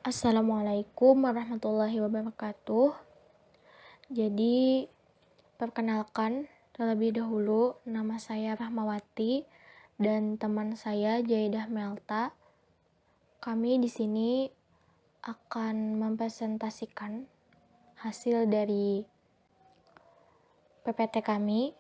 Assalamualaikum warahmatullahi wabarakatuh. Jadi, perkenalkan terlebih dahulu, nama saya Rahmawati dan teman saya Jaidah Melta. Kami di sini akan mempresentasikan hasil dari PPT kami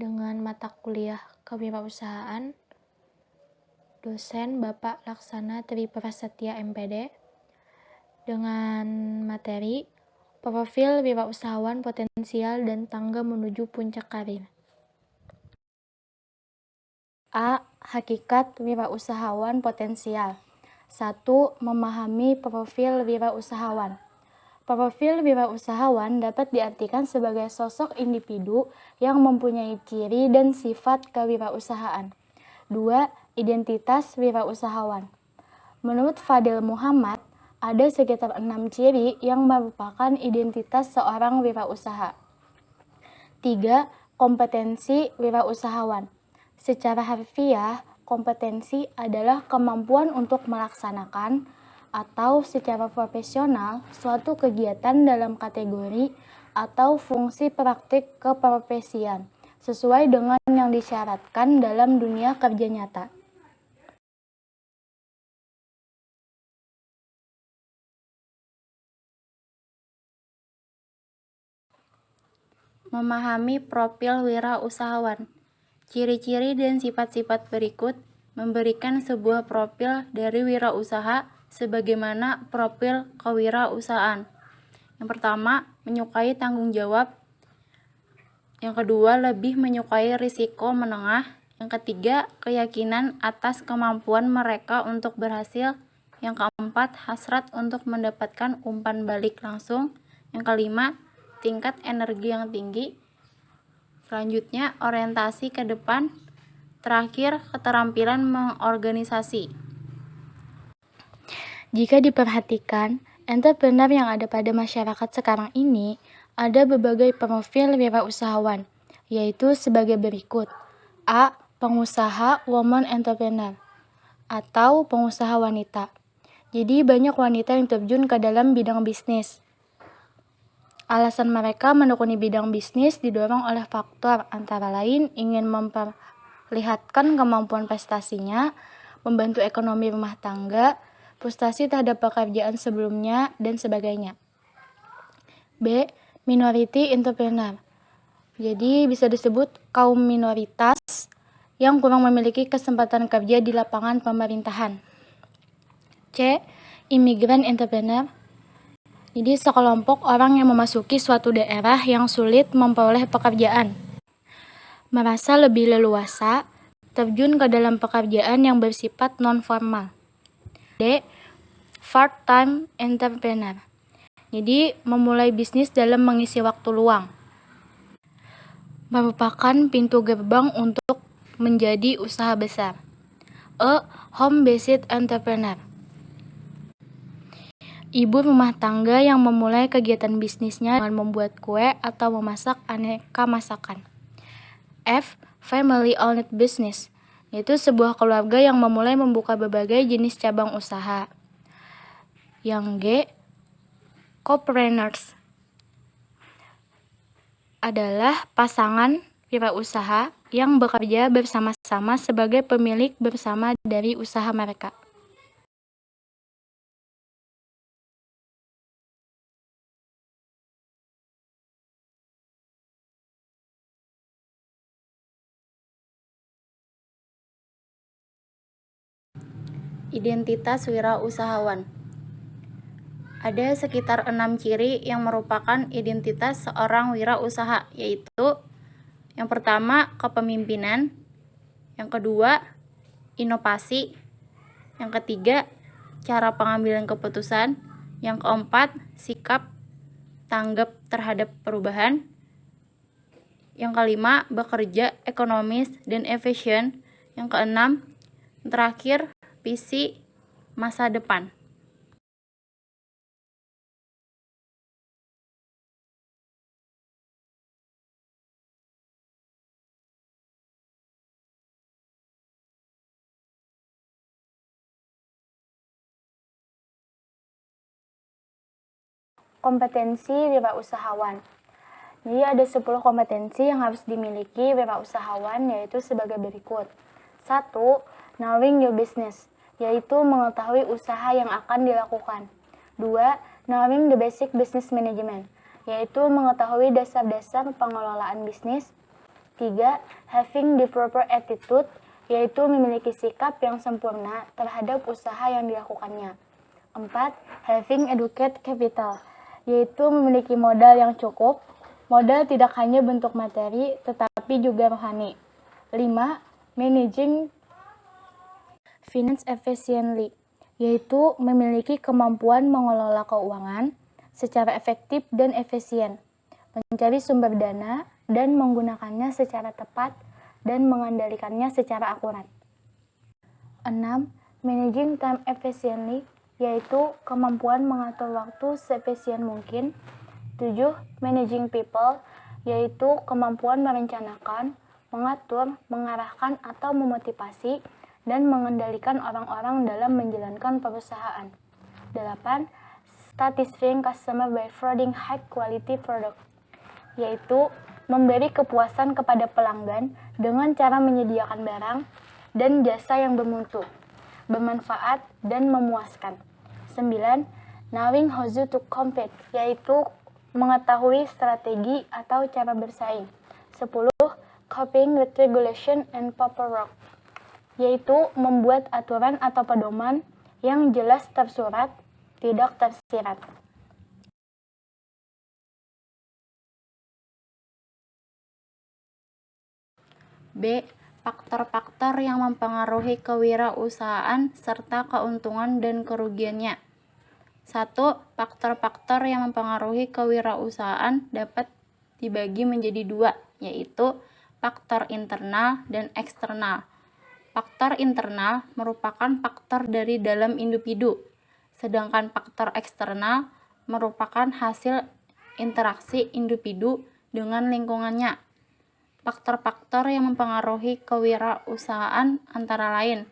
dengan mata kuliah kewirausahaan dosen Bapak Laksana Tri Prasetya MPD dengan materi profil wirausahawan potensial dan tangga menuju puncak karir. A. Hakikat wirausahawan potensial. 1. Memahami profil wirausahawan. Profil wirausahawan dapat diartikan sebagai sosok individu yang mempunyai ciri dan sifat kewirausahaan. 2. Identitas wirausahawan. Menurut Fadil Muhammad, ada sekitar 6 ciri yang merupakan identitas seorang wirausaha. 3. Kompetensi wirausahawan. Secara harfiah, kompetensi adalah kemampuan untuk melaksanakan atau secara profesional suatu kegiatan dalam kategori atau fungsi praktik keprofesian sesuai dengan yang disyaratkan dalam dunia kerja nyata. Memahami profil wirausahawan. Ciri-ciri dan sifat-sifat berikut memberikan sebuah profil dari wirausaha sebagaimana profil kewirausahaan. Yang pertama, menyukai tanggung jawab. Yang kedua, lebih menyukai risiko menengah. Yang ketiga, keyakinan atas kemampuan mereka untuk berhasil. Yang keempat, hasrat untuk mendapatkan umpan balik langsung. Yang kelima, tingkat energi yang tinggi. Selanjutnya, orientasi ke depan. Terakhir, keterampilan mengorganisasi. Jika diperhatikan, entrepreneur yang ada pada masyarakat sekarang ini ada berbagai profil wirausahawan, yaitu sebagai berikut. A. Pengusaha woman entrepreneur atau pengusaha wanita. Jadi banyak wanita yang terjun ke dalam bidang bisnis. Alasan mereka menekuni bidang bisnis didorong oleh faktor antara lain ingin memperlihatkan kemampuan prestasinya, membantu ekonomi rumah tangga, frustasi terhadap pekerjaan sebelumnya, dan sebagainya. B. Minority entrepreneur. Jadi bisa disebut kaum minoritas yang kurang memiliki kesempatan kerja di lapangan pemerintahan. C. Immigrant entrepreneur. Jadi sekelompok orang yang memasuki suatu daerah yang sulit memperoleh pekerjaan, merasa lebih leluasa terjun ke dalam pekerjaan yang bersifat non-formal. D. Part-time entrepreneur. Jadi memulai bisnis dalam mengisi waktu luang, merupakan pintu gerbang untuk menjadi usaha besar. E. Home-based entrepreneur. Ibu rumah tangga yang memulai kegiatan bisnisnya dengan membuat kue atau memasak aneka masakan. F. Family-owned business, yaitu sebuah keluarga yang memulai membuka berbagai jenis cabang usaha. Yang G. Co-preneurs adalah pasangan wirausaha yang bekerja bersama-sama sebagai pemilik bersama dari usaha mereka. Identitas wirausahawan. Ada sekitar 6 ciri yang merupakan identitas seorang wirausaha, yaitu yang pertama, kepemimpinan. Yang kedua, inovasi. Yang ketiga, cara pengambilan keputusan. Yang keempat, sikap tanggap terhadap perubahan. Yang kelima, bekerja ekonomis dan efisien. Yang keenam, terakhir, visi masa depan. Kompetensi wirausahawan. Jadi ada 10 kompetensi yang harus dimiliki wirausahawan, yaitu sebagai berikut. 1. Knowing your business, yaitu mengetahui usaha yang akan dilakukan. 2. Knowing the basic business management, yaitu mengetahui dasar-dasar pengelolaan bisnis. 3. Having the proper attitude, yaitu memiliki sikap yang sempurna terhadap usaha yang dilakukannya. 4. Having adequate capital, yaitu memiliki modal yang cukup. Modal tidak hanya bentuk materi, tetapi juga rohani. 5. Managing finance efficiently, yaitu memiliki kemampuan mengelola keuangan secara efektif dan efisien, mencari sumber dana dan menggunakannya secara tepat dan mengendalikannya secara akurat. 6. Managing time efficiently, yaitu kemampuan mengatur waktu seefisien mungkin. 7. Managing people, yaitu kemampuan merencanakan, mengatur, mengarahkan atau memotivasi dan mengendalikan orang-orang dalam menjalankan perusahaan. 8. Satisfying customer by providing high quality product, yaitu memberi kepuasan kepada pelanggan dengan cara menyediakan barang dan jasa yang bermutu, bermanfaat, dan memuaskan. 9. Knowing how to compete, yaitu mengetahui strategi atau cara bersaing. 10. Copying with regulation and paperwork, yaitu membuat aturan atau pedoman yang jelas tersurat, tidak tersirat. B. Faktor-faktor yang mempengaruhi kewirausahaan serta keuntungan dan kerugiannya. 1. Faktor-faktor yang mempengaruhi kewirausahaan dapat dibagi menjadi 2, yaitu faktor internal dan eksternal. Faktor internal merupakan faktor dari dalam individu, sedangkan faktor eksternal merupakan hasil interaksi individu dengan lingkungannya. Faktor-faktor yang mempengaruhi kewirausahaan antara lain.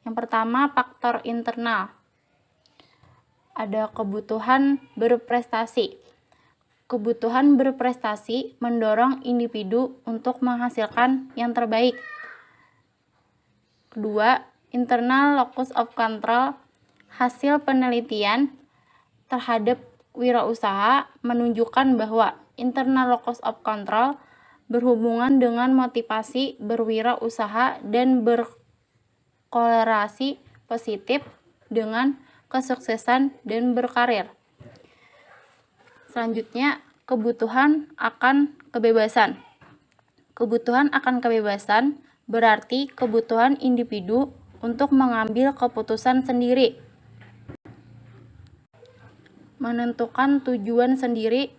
Yang pertama, faktor internal. Ada kebutuhan berprestasi. Kebutuhan berprestasi mendorong individu untuk menghasilkan yang terbaik. Kedua, internal locus of control. Hasil penelitian terhadap wirausaha menunjukkan bahwa internal locus of control berhubungan dengan motivasi berwirausaha dan berkorelasi positif dengan kesuksesan dan berkarir. Selanjutnya, kebutuhan akan kebebasan. Kebutuhan akan kebebasan berarti kebutuhan individu untuk mengambil keputusan sendiri, menentukan tujuan sendiri,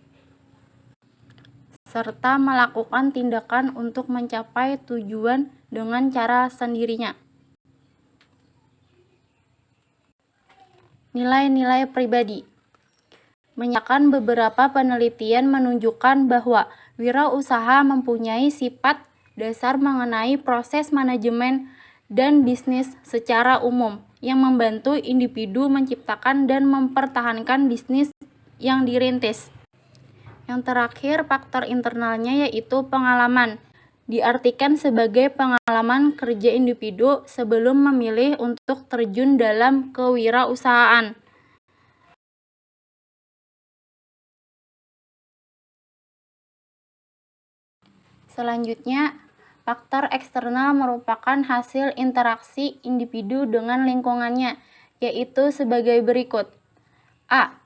serta melakukan tindakan untuk mencapai tujuan dengan cara sendirinya. Nilai-nilai pribadi. Menyatakan beberapa penelitian menunjukkan bahwa wirausaha mempunyai sifat dasar mengenai proses manajemen dan bisnis secara umum yang membantu individu menciptakan dan mempertahankan bisnis yang dirintis. Yang terakhir, faktor internalnya yaitu pengalaman. Diartikan sebagai pengalaman kerja individu sebelum memilih untuk terjun dalam kewirausahaan. Selanjutnya, faktor eksternal merupakan hasil interaksi individu dengan lingkungannya, yaitu sebagai berikut. A.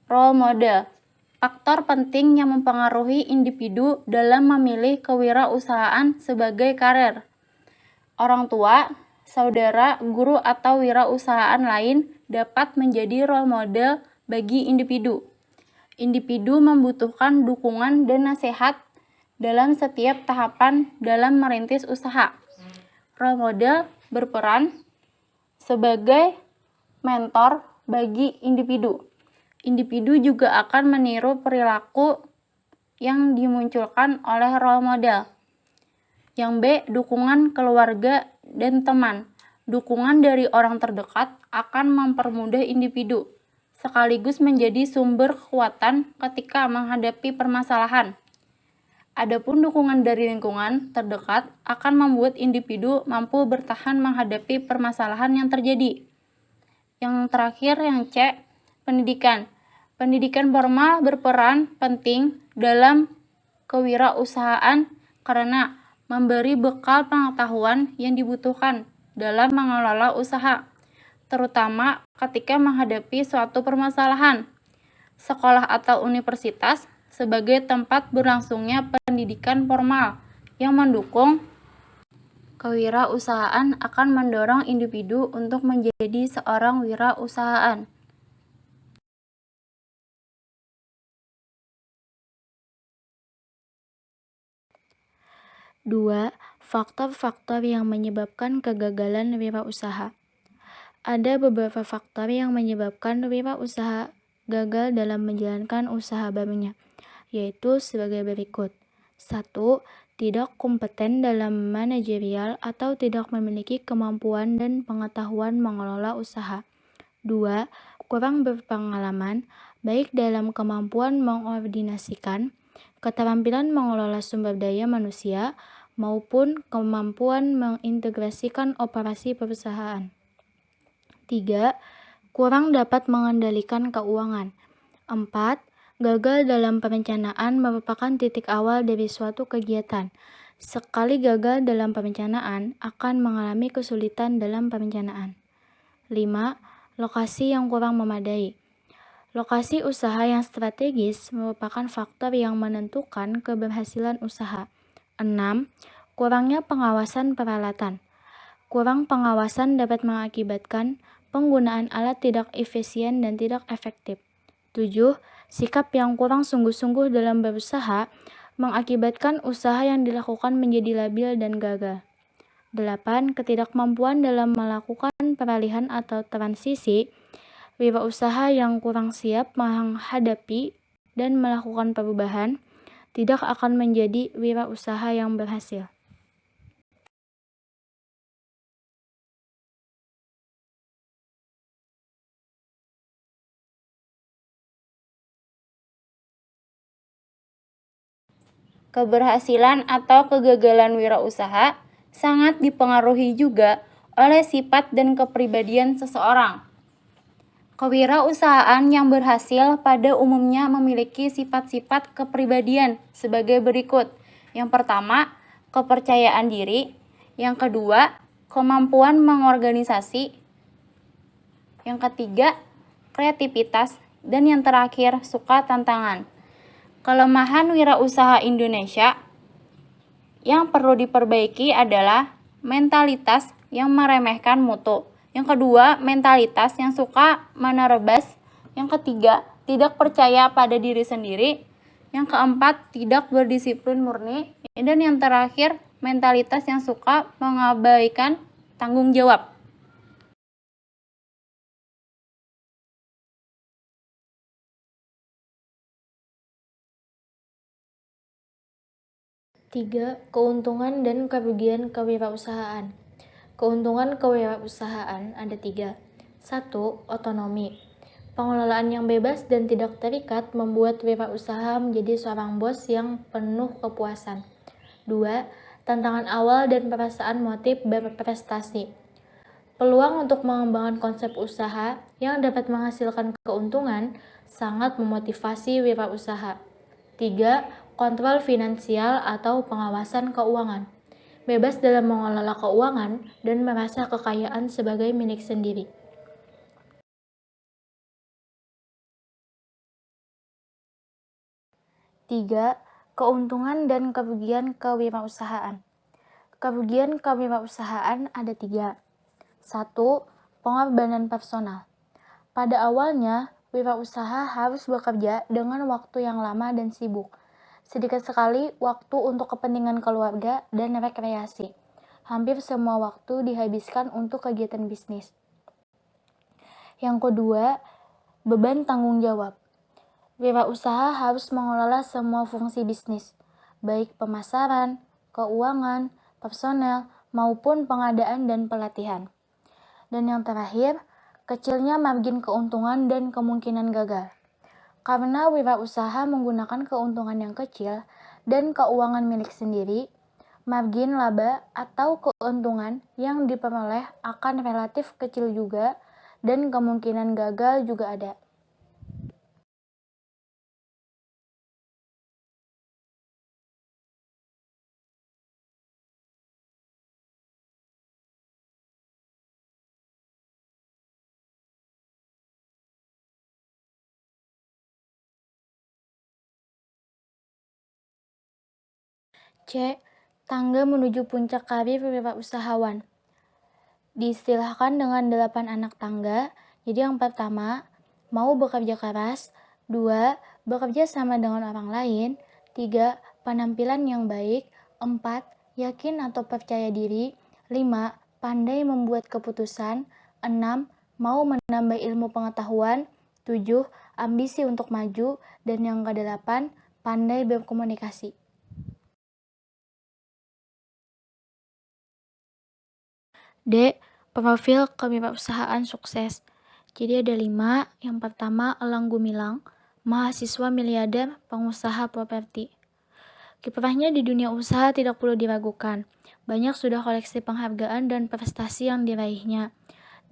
Role model. Faktor penting yang mempengaruhi individu dalam memilih kewirausahaan sebagai karir. Orang tua, saudara, guru, atau wirausahaan lain dapat menjadi role model bagi individu. Individu membutuhkan dukungan dan nasihat dalam setiap tahapan dalam merintis usaha. Role model berperan sebagai mentor bagi individu. Individu juga akan meniru perilaku yang dimunculkan oleh role model. Yang B, dukungan keluarga dan teman. Dukungan dari orang terdekat akan mempermudah individu, sekaligus menjadi sumber kekuatan ketika menghadapi permasalahan. Adapun dukungan dari lingkungan terdekat akan membuat individu mampu bertahan menghadapi permasalahan yang terjadi. Yang terakhir, yang C, pendidikan. Pendidikan formal berperan penting dalam kewirausahaan karena memberi bekal pengetahuan yang dibutuhkan dalam mengelola usaha, terutama ketika menghadapi suatu permasalahan. Sekolah atau universitas sebagai tempat berlangsungnya pendidikan formal yang mendukung kewirausahaan akan mendorong individu untuk menjadi seorang wirausahaan. Dua, faktor-faktor yang menyebabkan kegagalan wirausaha. Ada beberapa faktor yang menyebabkan wirausaha gagal dalam menjalankan usaha barunya, yaitu sebagai berikut. 1. Tidak kompeten dalam manajerial atau tidak memiliki kemampuan dan pengetahuan mengelola usaha. 2. Kurang berpengalaman, baik dalam kemampuan mengordinasikan, keterampilan mengelola sumber daya manusia, maupun kemampuan mengintegrasikan operasi perusahaan. 3. Kurang dapat mengendalikan keuangan. 4. Gagal dalam perencanaan merupakan titik awal dari suatu kegiatan. Sekali gagal dalam perencanaan, akan mengalami kesulitan dalam perencanaan. 5. Lokasi yang kurang memadai. Lokasi usaha yang strategis merupakan faktor yang menentukan keberhasilan usaha. 6. Kurangnya pengawasan peralatan. Kurang pengawasan dapat mengakibatkan penggunaan alat tidak efisien dan tidak efektif. 7. Sikap yang kurang sungguh-sungguh dalam berusaha mengakibatkan usaha yang dilakukan menjadi labil dan gagal. 8. Ketidakmampuan dalam melakukan peralihan atau transisi. Wirausaha yang kurang siap menghadapi dan melakukan perubahan tidak akan menjadi wirausaha yang berhasil. Keberhasilan atau kegagalan wirausaha sangat dipengaruhi juga oleh sifat dan kepribadian seseorang. Kewirausahaan yang berhasil pada umumnya memiliki sifat-sifat kepribadian sebagai berikut. Yang pertama, kepercayaan diri. Yang kedua, kemampuan mengorganisasi. Yang ketiga, kreativitas. Dan yang terakhir, suka tantangan. Kelemahan wirausaha Indonesia yang perlu diperbaiki adalah mentalitas yang meremehkan mutu. Yang kedua, mentalitas yang suka menerabas. Yang ketiga, tidak percaya pada diri sendiri. Yang keempat, tidak berdisiplin murni. Dan yang terakhir, mentalitas yang suka mengabaikan tanggung jawab. Tiga, keuntungan dan kerugian kewirausahaan. Keuntungan kewirausahaan ada 3. 1. Otonomi. Pengelolaan yang bebas dan tidak terikat membuat wirausaha menjadi seorang bos yang penuh kepuasan. 2. Tantangan awal dan perasaan motif berprestasi. Peluang untuk mengembangkan konsep usaha yang dapat menghasilkan keuntungan sangat memotivasi wirausaha. 3. Kontrol finansial atau pengawasan keuangan. Bebas dalam mengelola keuangan dan merasa kekayaan sebagai milik sendiri. Tiga, keuntungan dan kerugian kewirausahaan. Kerugian kewirausahaan ada 3. 1. Pengorbanan personal. Pada awalnya, wirausaha harus bekerja dengan waktu yang lama dan sibuk. Sedikit sekali waktu untuk kepentingan keluarga dan rekreasi. Hampir semua waktu dihabiskan untuk kegiatan bisnis. Yang kedua, beban tanggung jawab. Wirausaha harus mengelola semua fungsi bisnis, baik pemasaran, keuangan, personel, maupun pengadaan dan pelatihan. Dan yang terakhir, kecilnya margin keuntungan dan kemungkinan gagal. Karena wirausaha menggunakan keuntungan yang kecil dan keuangan milik sendiri, margin laba atau keuntungan yang diperoleh akan relatif kecil juga dan kemungkinan gagal juga ada. C. Tangga menuju puncak karir wirausahawan. Diistilahkan dengan 8 anak tangga. Jadi yang pertama, mau bekerja keras. 2. Bekerja sama dengan orang lain. 3. Penampilan yang baik. 4. Yakin atau percaya diri. 5. Pandai membuat keputusan. 6. Mau menambah ilmu pengetahuan. 7. Ambisi untuk maju. Dan yang ke-8, pandai berkomunikasi. D. Profil kewirausahaan sukses. Jadi ada 5. Yang pertama, Elang Gumilang, mahasiswa miliarder, pengusaha properti. Kiprahnya di dunia usaha tidak perlu diragukan. Banyak sudah koleksi penghargaan dan prestasi yang diraihnya.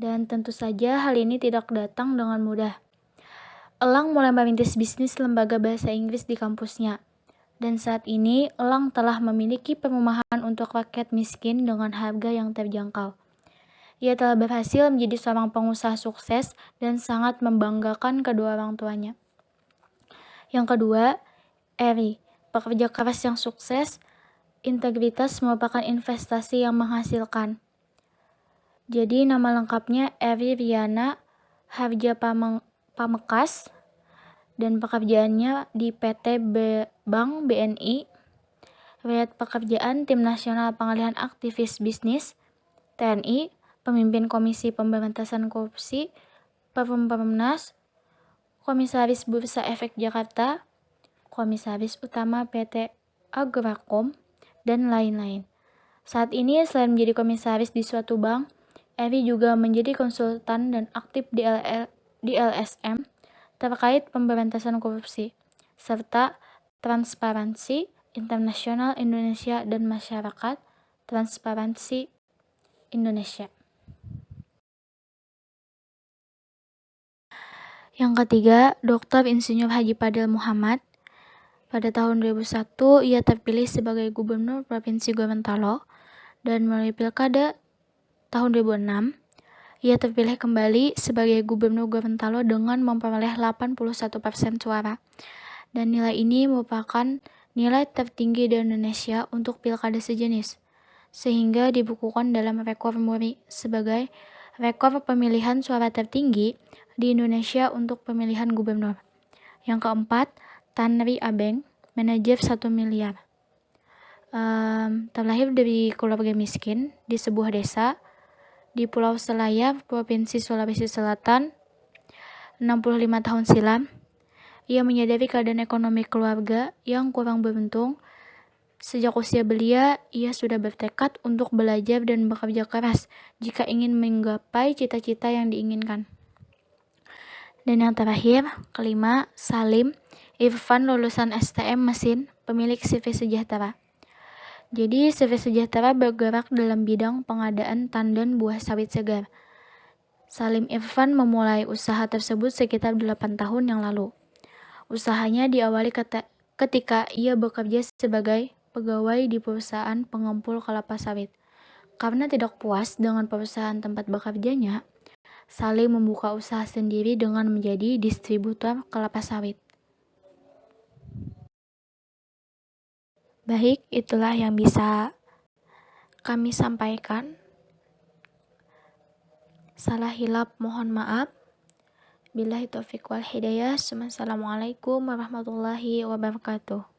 Dan tentu saja hal ini tidak datang dengan mudah. Elang mulai merintis bisnis lembaga bahasa Inggris di kampusnya. Dan saat ini, Elang telah memiliki perumahan untuk rakyat miskin dengan harga yang terjangkau. Ia telah berhasil menjadi seorang pengusaha sukses dan sangat membanggakan kedua orang tuanya. Yang kedua, Eri, pekerja keras yang sukses. Integritas merupakan investasi yang menghasilkan. Jadi nama lengkapnya Eri Riana Harja Pamekas dan pekerjaannya di PT Bank BNI. Riwayat pekerjaan Tim Nasional Pengalihan Aktivis Bisnis TNI, pemimpin Komisi Pemberantasan Korupsi, Perumnas, Komisaris Bursa Efek Jakarta, Komisaris Utama PT Agracom, dan lain-lain. Saat ini selain menjadi komisaris di suatu bank, Eri juga menjadi konsultan dan aktif di LSM terkait pemberantasan korupsi, serta Transparansi Internasional Indonesia dan Masyarakat Transparansi Indonesia. Yang ketiga, Dr. Insinyur Haji Fadil Muhammad. Pada tahun 2001, ia terpilih sebagai Gubernur Provinsi Gorontalo dan melalui Pilkada tahun 2006, ia terpilih kembali sebagai Gubernur Gorontalo dengan memperoleh 81% suara. Dan nilai ini merupakan nilai tertinggi di Indonesia untuk pilkada sejenis, sehingga dibukukan dalam rekor Muri sebagai rekor pemilihan suara tertinggi di Indonesia untuk pemilihan gubernur. Yang keempat, Tanri Abeng, manajer 1 miliar. Terlahir dari keluarga miskin di sebuah desa di Pulau Selayar, Provinsi Sulawesi Selatan, 65 tahun silam. Ia menyadari keadaan ekonomi keluarga yang kurang beruntung. Sejak usia belia, ia sudah bertekad untuk belajar dan bekerja keras jika ingin menggapai cita-cita yang diinginkan. Dan yang terakhir, kelima, Salim Irfan, lulusan STM Mesin, pemilik CV Sejahtera. Jadi CV Sejahtera bergerak dalam bidang pengadaan tandan buah sawit segar. Salim Irfan memulai usaha tersebut sekitar 8 tahun yang lalu. Usahanya diawali ketika ia bekerja sebagai pegawai di perusahaan pengempul kelapa sawit. Karena tidak puas dengan perusahaan tempat bekerjanya, Salim membuka usaha sendiri dengan menjadi distributor kelapa sawit. Baik, itulah yang bisa kami sampaikan. Salah hilap mohon maaf. Billahi taufiq wal hidayah. Assalamualaikum warahmatullahi wabarakatuh.